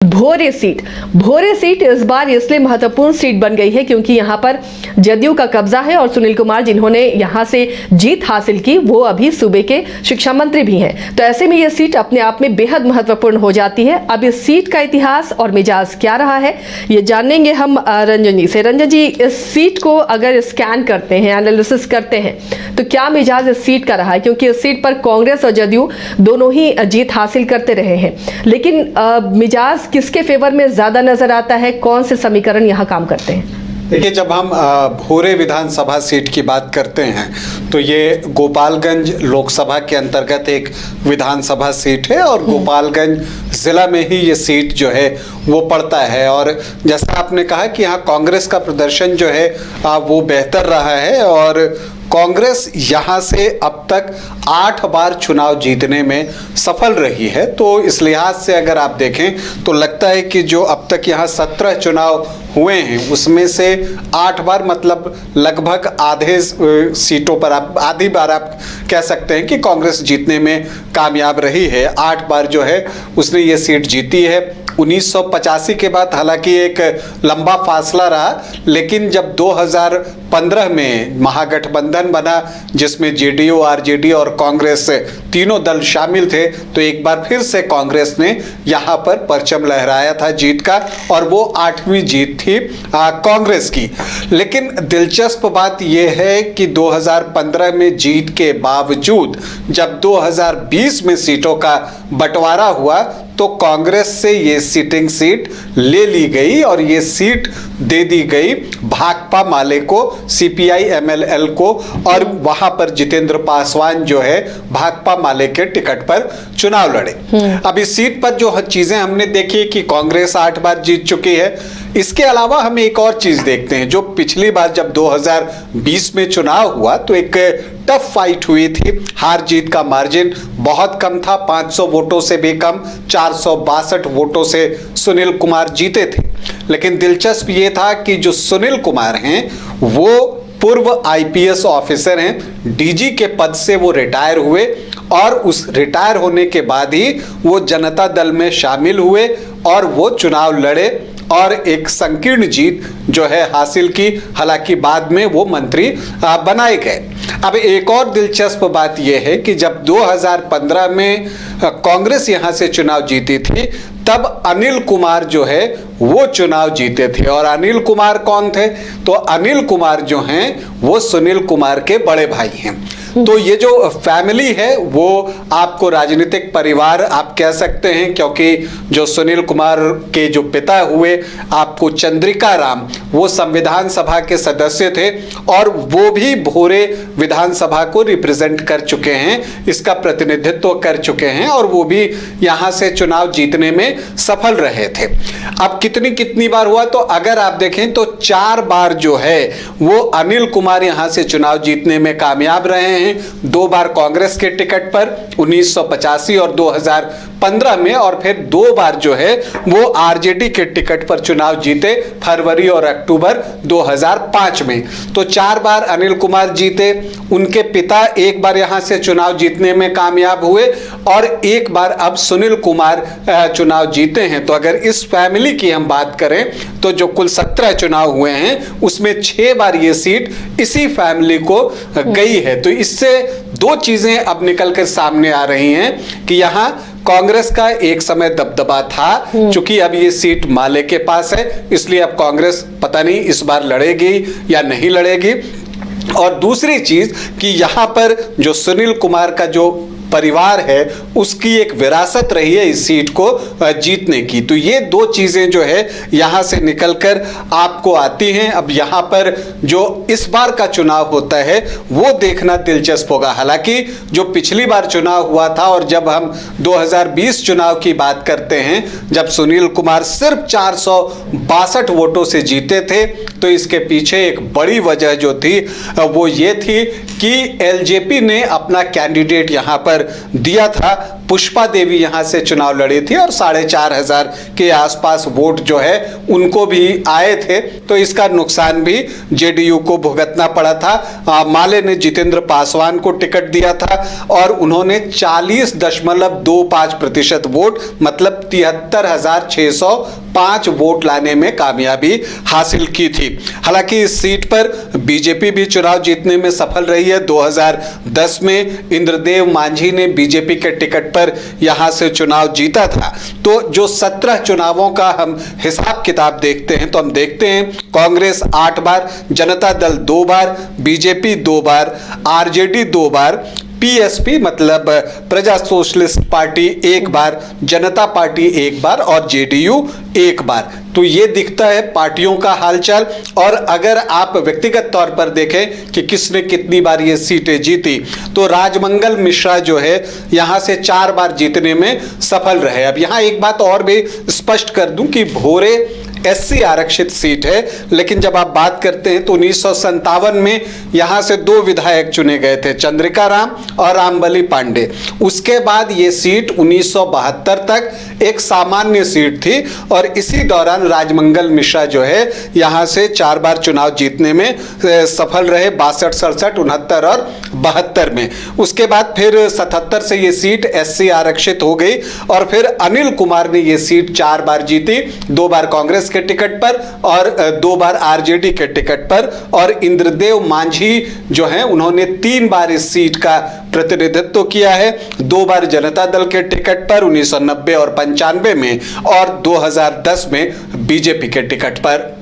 भोरे seat इस बार इसलिए महत्वपूर्ण सीट बन गई है क्योंकि यहां पर जदयू का कब्जा है और सुनील कुमार जिन्होंने यहां से जीत हासिल की वो अभी सूबे के शिक्षा मंत्री भी हैं। तो ऐसे में यह सीट अपने आप में बेहद महत्वपूर्ण हो जाती है। अब इस सीट का इतिहास और मिजाज क्या रहा है ये जानेंगे हम रंजन जी से। रंजन जी, इस सीट को अगर स्कैन करते हैं, एनालिसिस करते हैं तो क्या मिजाज इस सीट का रहा है? क्योंकि इस सीट पर कांग्रेस और जदयू दोनों ही जीत हासिल करते रहे हैं, लेकिन मिजाज किसके फेवर में ज्यादा नजर आता है? कौन से समीकरण यहां काम करते हैं? देखिए, जब हम भोरे विधानसभा सीट की बात करते हैं तो ये गोपालगंज लोकसभा के अंतर्गत एक विधानसभा सीट है और गोपालगंज ज़िला में ही ये सीट जो है वो पड़ता है। और जैसा आपने कहा कि यहाँ कांग्रेस का प्रदर्शन जो है वो बेहतर रहा है और कांग्रेस यहाँ से अब तक 8 बार चुनाव जीतने में सफल रही है। तो इस लिहाज से अगर आप देखें तो लगता है कि जो अब तक यहाँ 17 चुनाव हुए हैं उसमें से 8 बार, मतलब लगभग आधे सीटों पर आधी बार आप कह सकते हैं कि कांग्रेस जीतने में कामयाब रही है। 8 बार जो है उसने ये सीट जीती है। 1985 के बाद हालांकि एक लंबा फासला रहा, लेकिन जब 2015 में महागठबंधन बना जिसमें जेडीयू, आरजेडी और कांग्रेस तीनों दल शामिल थे, तो एक बार फिर से कांग्रेस ने यहाँ पर परचम लहराया था जीत का और वो 8वीं जीत थी कांग्रेस की। लेकिन दिलचस्प बात यह है कि 2015 में जीत के बावजूद जब 2020 में सीटों का बंटवारा हुआ तो कांग्रेस से ये सिटिंग सीट ले ली गई और ये सीट दे दी गई भाकपा माले को, सीपीआई एमएलएल को, और वहां पर जितेंद्र पासवान जो है भाकपा माले के टिकट पर चुनाव लड़े। अब इस सीट पर जो चीजें हमने देखी कि कांग्रेस 8 बार जीत चुकी है, इसके अलावा हम एक और चीज देखते हैं। जो पिछली बार जब 2020 में चुनाव हुआ तो एक टफ फाइट हुई थी, हार जीत का मार्जिन बहुत कम था, 500 वोटों से भी कम, 462 वोटों से सुनील कुमार जीते थे। लेकिन दिलचस्प ये था कि जो सुनील कुमार हैं वो पूर्व आईपीएस ऑफिसर हैं, डीजी के पद से वो रिटायर हुए और उस रिटायर होने के बाद ही वो जनता दल में शामिल हुए और वो चुनाव लड़े और एक संकीर्ण जीत जो है हासिल की। हालांकि बाद में वो मंत्री बनाए गए। अब एक और दिलचस्प बात यह है कि जब 2015 में कांग्रेस यहां से चुनाव जीती थी तब अनिल कुमार जो है वो चुनाव जीते थे। और अनिल कुमार कौन थे? तो अनिल कुमार जो हैं वो सुनील कुमार के बड़े भाई हैं। तो ये जो फैमिली है वो आपको राजनीतिक परिवार आप कह सकते हैं, क्योंकि जो सुनील कुमार के जो पिता हुए आपको चंद्रिका राम, वो संविधान सभा के सदस्य थे और वो भी भोरे विधानसभा को रिप्रेजेंट कर चुके हैं, इसका प्रतिनिधित्व कर चुके हैं और वो भी यहां से चुनाव जीतने में सफल रहे थे। अब कितनी बार हुआ तो अगर आप देखें तो 4 बार जो है वो अनिल कुमार यहां से चुनाव जीतने में कामयाब रहे हैं। 2 बार कांग्रेस के टिकट पर 1985 और 2015 में, और फिर 2 बार जो है वो आरजेडी के टिकट पर चुनाव जीते फरवरी और अक्टूबर 2005 में। तो 4 बार अनिल कुमार जीते, उनके पिता एक बार यहां से चुनाव जीतने में कामयाब हुए और एक बार अब सुनील कुमार चुनाव जीते हैं। तो अगर इस फैमिली की हम बात करें तो जो कुल 17 चुनाव हुए हैं उसमें 6 बार ये सीट इसी फैमिली को गई है। तो इससे 2 चीजें अब निकलकर सामने आ रही हैं कि यहां कांग्रेस का एक समय दबदबा था, चूंकि अब ये सीट माले के पास है इसलिए अब कांग्रेस पता नहीं इस बार लड़ेगी या नहीं लड़ेगी। और दूसरी चीज कि यहां पर जो सुनील कुमार का जो परिवार है उसकी एक विरासत रही है इस सीट को जीतने की। तो ये 2 चीजें जो है यहां से निकलकर आपको आती हैं। अब यहां पर जो इस बार का चुनाव होता है वो देखना दिलचस्प होगा। हालांकि जो पिछली बार चुनाव हुआ था और जब हम 2020 चुनाव की बात करते हैं जब सुनील कुमार सिर्फ 462 वोटों से जीते थे, तो इसके पीछे एक बड़ी वजह जो थी वो ये थी कि एलजेपी ने अपना कैंडिडेट यहां पर दिया था पुष्पा देवी यहाँ से चुनाव लड़ी थी और 4,500 के आसपास वोट जो है उनको भी आए थे, तो इसका नुकसान भी जेडीयू को भुगतना पड़ा था। माले ने जितेंद्र पासवान को टिकट दिया था और उन्होंने 40.25% वोट मतलब 73,605 वोट लाने में कामयाबी हासिल की थी। हालांकि इस सीट पर बीजेपी भी चुनाव जीतने में सफल रही है। 2010 में इंद्रदेव मांझी ने बीजेपी के टिकट पर यहां से चुनाव जीता था। तो जो 17 चुनावों का हम हिसाब किताब देखते हैं तो हम देखते हैं कांग्रेस 8 बार, जनता दल 2 बार, बीजेपी 2 बार, आरजेडी 2 बार, पीएसपी मतलब प्रजा सोशलिस्ट पार्टी 1 बार, जनता पार्टी 1 बार और जेडीयू 1 बार। तो ये दिखता है पार्टियों का हालचाल। और अगर आप व्यक्तिगत तौर पर देखें कि किसने कितनी बार ये सीटें जीती, तो राजमंगल मिश्रा जो है यहां से 4 बार जीतने में सफल रहे। अब यहां एक बात और भी स्पष्ट कर दूं कि भोरे एससी आरक्षित सीट है, लेकिन जब आप बात करते हैं तो 1957 में यहां से 2 विधायक चुने गए थे, चंद्रिका राम और रामबली पांडे। उसके बाद ये सीट 1972 तक एक सामान्य सीट थी और इसी दौरान राजमंगल मिश्रा जो है यहां से 4 बार चुनाव जीतने में सफल रहे, 62, 67, 69 और 72 में। उसके बाद फिर 77 से ये सीट एससी आरक्षित हो गई और फिर अनिल कुमार ने ये सीट 4 बार जीती, 2 बार कांग्रेस के टिकट पर और 2 बार आरजेडी के टिकट पर। और इंद्रदेव मांझी जो हैं उन्होंने 3 बार इस सीट का प्रतिनिधित्व किया है, 2 बार जनता दल के टिकट पर 1990 और 95 में और 2010 में बीजेपी के टिकट पर।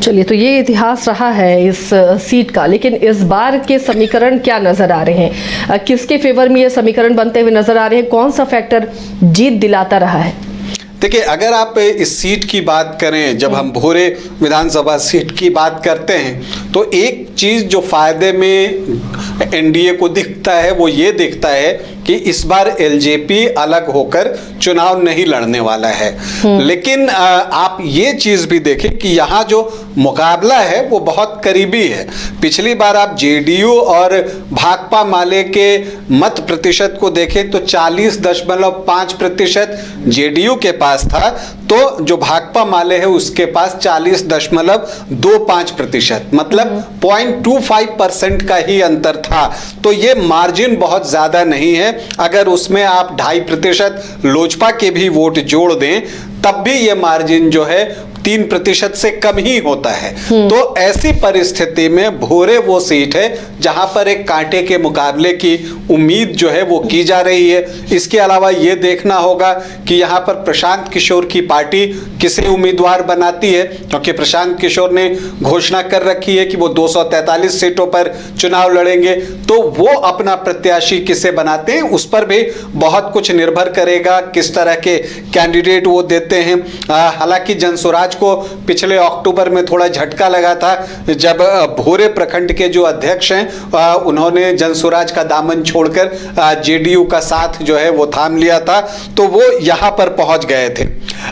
चलिए, तो ये इतिहास रहा है इस सीट का, लेकिन इस बार के समीकरण क्या नजर आ रहे हैं? किसके फेवर में ये समीकरण बनते हुए नजर आ रहे हैं? कौन सा फैक्टर जीत दिलाता रहा है? देखिए, अगर आप इस सीट की बात करें, जब हम भोरे विधानसभा सीट की बात करते हैं तो एक चीज जो फायदे में एनडीए को दिखता है वो ये दिखता है कि इस बार एलजेपी अलग होकर चुनाव नहीं लड़ने वाला है। लेकिन आप ये चीज भी देखें कि यहाँ जो मुकाबला है वो बहुत करीबी है। पिछली बार आप जेडीयू और भाकपा माले के मत प्रतिशत को देखें तो 40.5% जेडीयू के पास था, तो जो भाकपा माले है उसके पास 40.25%, मतलब 0.25% का ही अंतर था। तो ये मार्जिन बहुत ज्यादा नहीं है। अगर उसमें आप 2.5% लोजपा के भी वोट जोड़ दें तब भी ये मार्जिन जो है 3% से कम ही होता है। तो ऐसी परिस्थिति में भोरे वो सीट है जहां पर एक कांटे के मुकाबले की उम्मीद जो है वो की जा रही है। इसके अलावा ये देखना होगा कि यहां पर प्रशांत किशोर की पार्टी किसे उम्मीदवार बनाती है, क्योंकि प्रशांत किशोर ने घोषणा कर रखी है कि वो 243 सीटों पर चुनाव लड़ेंगे। तो वो अपना प्रत्याशी किसे बनाते हैं उस पर भी बहुत कुछ निर्भर करेगा, किस तरह के कैंडिडेट वो देते हैं। हालांकि जनसुराज को पिछले अक्टूबर में थोड़ा झटका लगा था जब भोरे प्रखंड के जो अध्यक्ष हैं उन्होंने जनसुराज का दामन छोड़कर जेडीयू का साथ जो है वो थाम लिया था, तो वो यहां पर पहुंच गए थे।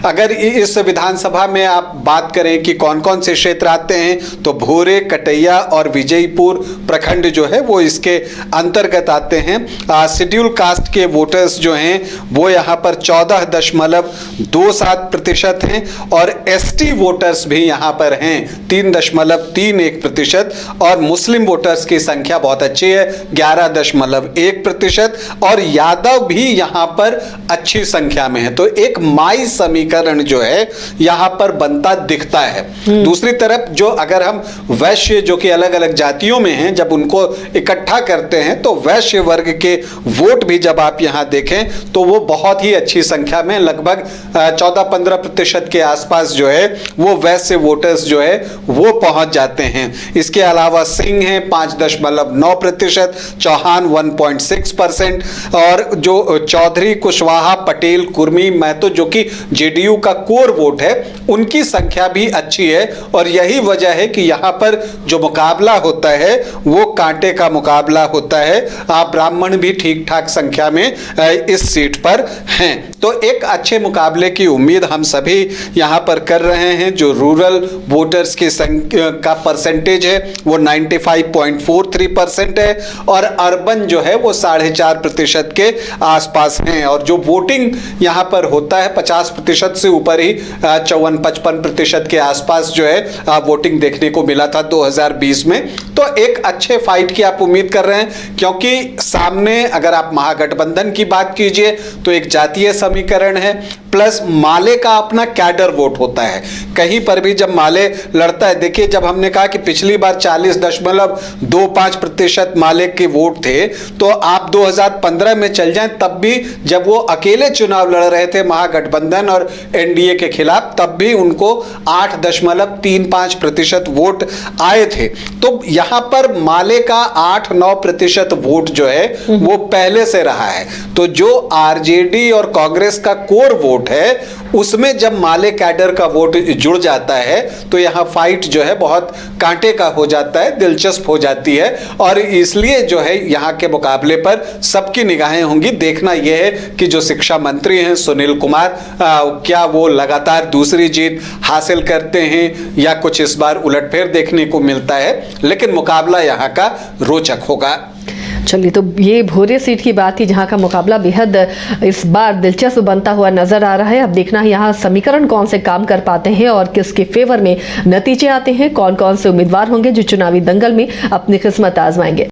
अगर इस विधानसभा में आप बात करें कि कौन कौन से क्षेत्र आते हैं तो भोरे, कटैया और विजयपुर प्रखंड जो है वो इसके अंतर्गत आते हैं। शेड्यूल कास्ट के वोटर्स जो हैं वो यहां पर 14.27% हैं और एसटी वोटर्स भी यहां पर हैं 3.31% और मुस्लिम वोटर्स की संख्या बहुत अच्छी है 11.1% और यादव भी यहां पर अच्छी संख्या में है। तो एक माई समीकरण जो है यहां पर बनता दिखता है। दूसरी तरफ जो अगर हम वैश्य जो कि अलग अलग जातियों में हैं जब उनको इकट्ठा करते हैं तो वैश्य वर्ग के वोट भी जब आप यहां देखें तो वो बहुत ही अच्छी संख्या में लगभग 14-15% के आसपास जो है वो वैश्य वोटर्स जो है वो पहुंच जाते हैं। इसके अलावा सिंह है 5.9%, चौहान 1.6% और जो चौधरी, कुशवाहा, पटेल, कुर्मी, महतो जो कि जेडीयू का कोर वोट है उनकी संख्या भी अच्छी है और यही वजह है कि यहां पर जो मुकाबला होता है वो कांटे का मुकाबला होता है। ब्राह्मण भी ठीक ठाक संख्या में इस सीट पर हैं, तो एक अच्छे मुकाबले की उम्मीद हम सभी यहाँ पर कर रहे हैं। जो रूरल वोटर्स की संख्या का परसेंटेज है वो 95.43% है और अर्बन जो है वो 4.5% के आसपास हैं। और जो वोटिंग यहाँ पर होता है 50% से ऊपर ही 54-55% के आसपास जो है वोटिंग देखने को मिला था 2020 में। तो एक अच्छे फाइट की आप उम्मीद कर रहे हैं, क्योंकि सामने अगर आप महागठबंधन की बात कीजिए तो एक जातीय समीकरण है, प्लस माले का अपना कैडर वोट होता है। कहीं पर भी जब माले लड़ता है, देखिए जब हमने कहा कि पिछली बार 40.25% माले के वोट थे, तो आप 2015 में चल जाएं, तब भी जब वो अकेले चुनाव लड़ रहे थे महागठबंधन और एनडीए के खिलाफ, तब भी उनको 8.35% वोट आए थे। तो यहां पर माले का 8-9% वोट जो है वो पहले से रहा है। तो जो आरजेडी और कांग्रेस का कोर वोट है उसमें जब माले कैडर का वोट जुड़ जाता है तो यहां फाइट जो है बहुत कांटे का हो जाता है, दिलचस्प हो जाती है। और इसलिए जो है यहां के मुकाबले पर सबकी निगाहें होंगी। देखना यह है कि जो शिक्षा मंत्री हैं सुनील कुमार, क्या वो लगातार दूसरी जीत हासिल करते हैं या कुछ इस बार उलटफेर देखने को मिलता है। लेकिन मुकाबला यहां का रोचक होगा। चलिए, तो ये भोरे सीट की बात थी जहां का मुकाबला बेहद इस बार दिलचस्प बनता हुआ नजर आ रहा है। अब देखना है यहाँ समीकरण कौन से काम कर पाते हैं और किसके फेवर में नतीजे आते हैं, कौन कौन से उम्मीदवार होंगे जो चुनावी दंगल में अपनी किस्मत आजमाएंगे।